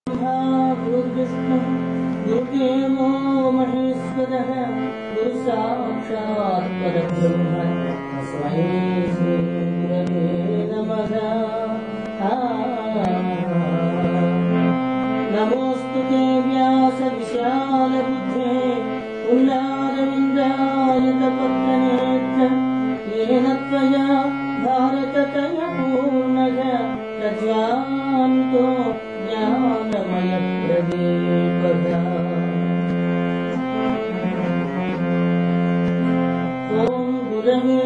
गुरुर्विष्णु गुरुदेवो महेश्वरः गुरुसाक्षात् परब्रह्म तस्मै श्री गुरवे नमः। नमोऽस्तु ते व्यास विशालबुद्धे पुल्लारविन्दायतपत्रनेत्र येन त्वया भारततयपूर्णः तज्ज्ञान्तो ज्ञानमयप्रदीपः। ॐ गुरवे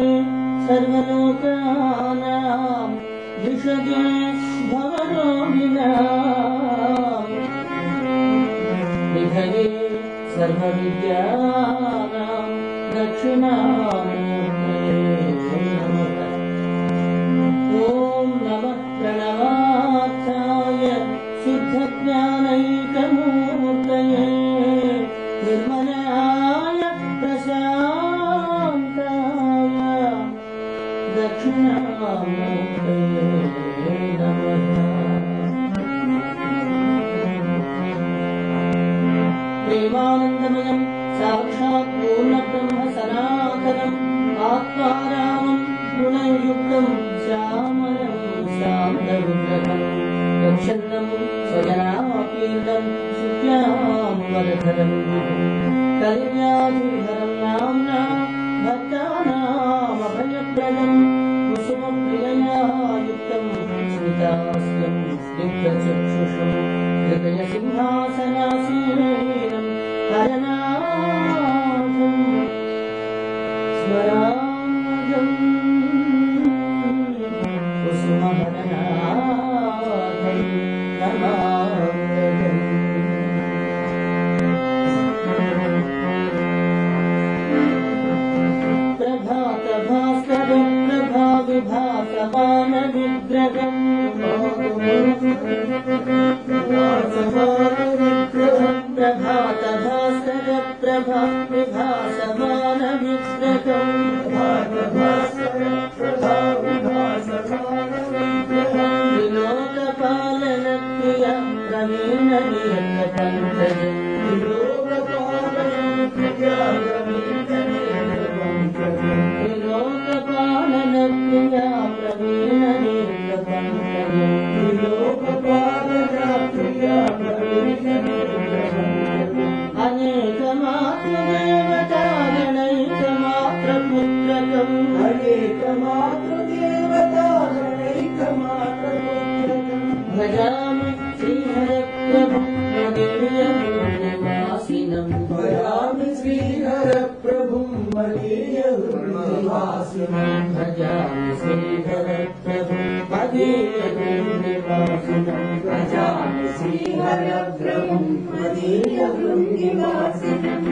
सर्वलोकानां विषजे भवरोगिणां निधये सर्वविद्यानां दक्षिणामूर्तये नमः। ॐ नमः प्रणवार्थाय शुद्धज्ञानैकमूर्तये निर्मलाय प्रशान्ताय दक्षिणामूर्तये नमः। प्रेमानन्दमयं साक्षात् पूर्णब्रह्म सनातनम् आत्मारामं गुणयुक्तं श्यामलं शान्तविग्रहं रक्षन्नं स्वजनापीडं शुद्ध्यां वरधरं कलिव्याधिहरं नाम्ना भक्तानामभयप्रदं कुसुमप्रियया युक्तं स्मितास्यं स्निग्धचक्षुषं हृदयसिंहासनासीनं हरनाथं स्मरामजं कुसुमहरनाथं नमाम्यहम्। प्रभातभास्कर प्रभाविभासमानविग्रहम् प्रभातभास्कर प्रभाविभासमानविग्रहम् विलोकपालनक्रिय प्रवीणनियतकण्ठये विलोकपालनक्रिया प्रवीणनियतकण्ठये अनेकमात्रदेवता गणैकमात्रपुत्रकम् भजामि श्रीहरप्रभुं मदीयनिवासिनम् भजामि श्रीहरप्रभुं मदीयनिवासिनम् भजामि श्रीहरप्रभुं मदीयनिवासिनम् भजामि श्रीहरप्रभुं मदीयनिवासिनम्।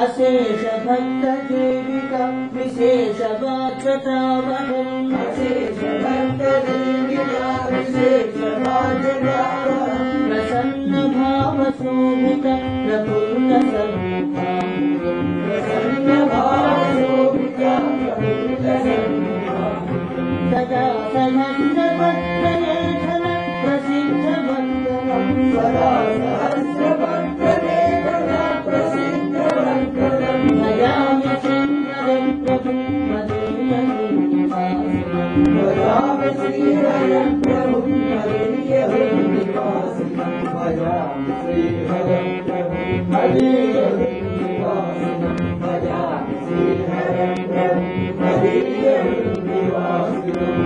अशेष भक्तदेविका विशेषवाच्यतावहम् अशेष भक्तदेविका विशेषवाच्यतावहम् प्रसन्न भावशोभित प्रफुल्ल सर्वकामम् प्रसन्न भावशोभित प्रफुल्ल सर्वकामम् सदा सहस्रभक्तलेखन प्रसिद्ध वन्दनम् सदा सहस्रभक्तलेखन प्रसिद्ध वन्दनम् भजामि श्रीहरं प्रभुं मदीयनिवासिनम् भजामि श्रीहरं प्रभुं मदीयनिवासिनम् भजामि श्रीहरं प्रभुं मदीयनिवासिनम् भजामि श्रीहरं प्रभुं मदीयनिवासिनम्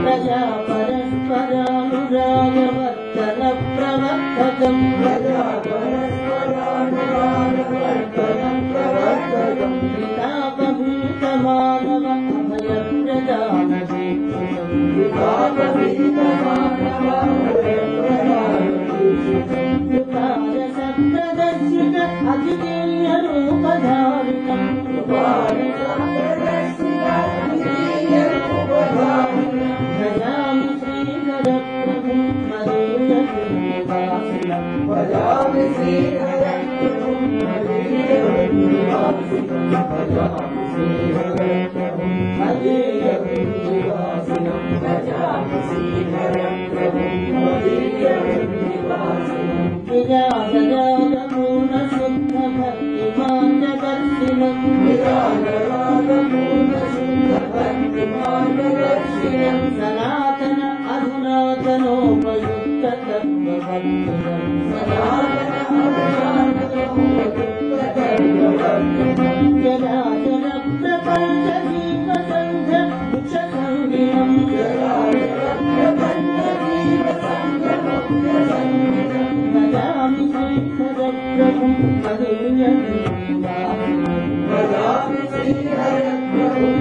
प्रजा परस्परानुरागवर्तन प्रवर्तकम् प्रजा परस्परानुरागवर्तन प्रवर्तकम् वितापभीतमानव अभयप्रदानदीक्षितम् वितापभीतमानव अभयप्रदानदीक्षितम् कृपारसप्रदर्शित अद्वितीयरूपधारिणम् कृपारसप्रदर्शित अद्वितीयरूपधारिणम् भजामि श्रीहरप्रभुं मदीयनिवासिनम् भजामि श्रीहरप्रभुं मदीयनिवासिनम् भजामि श्रीहरप्रभुं मदीयनिवासिनम् भजामि श्रीहरप्रभुं मदीयनिवासिनम् सनातन अधुनातनोपयुक्त जलाचल प्रपंच दीप संध्य उच्चसंगिनम् भजामि श्रीहरप्रभुं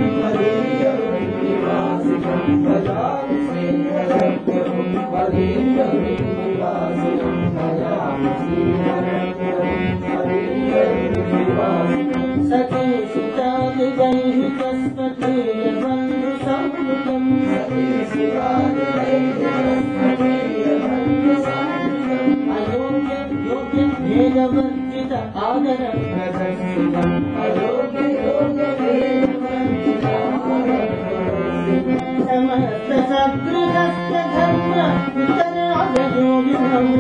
सती सुतादिदैहिकस्पतीयबन्धुसंयुतम् अयोग्य योग्य भेदवर्जित आदरं प्रदर्शितम् समस्त सद्गृहस्थ धर्म उत्तरायोगिनम्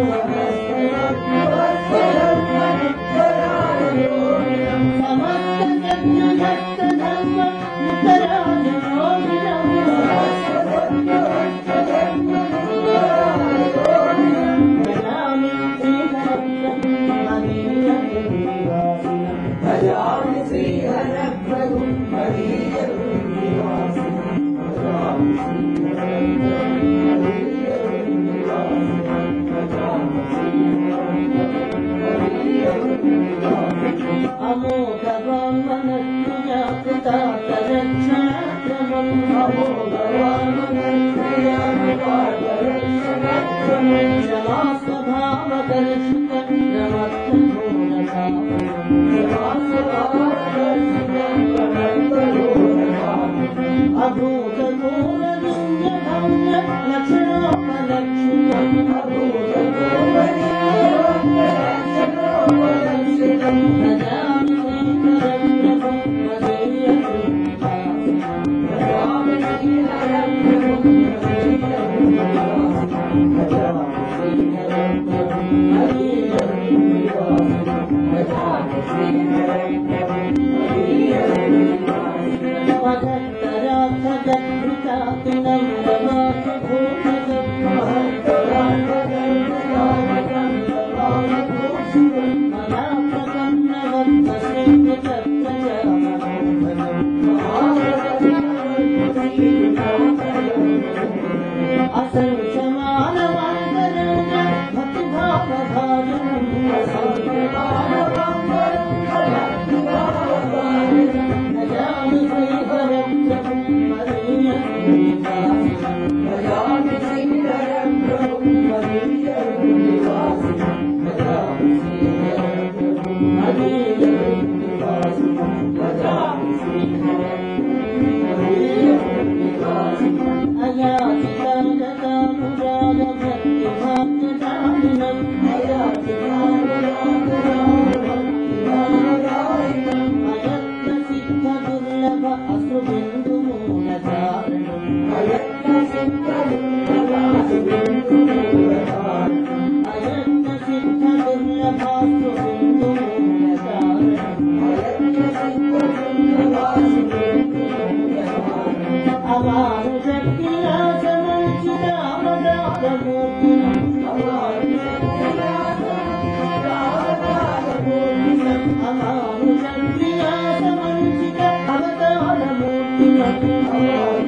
Thank you.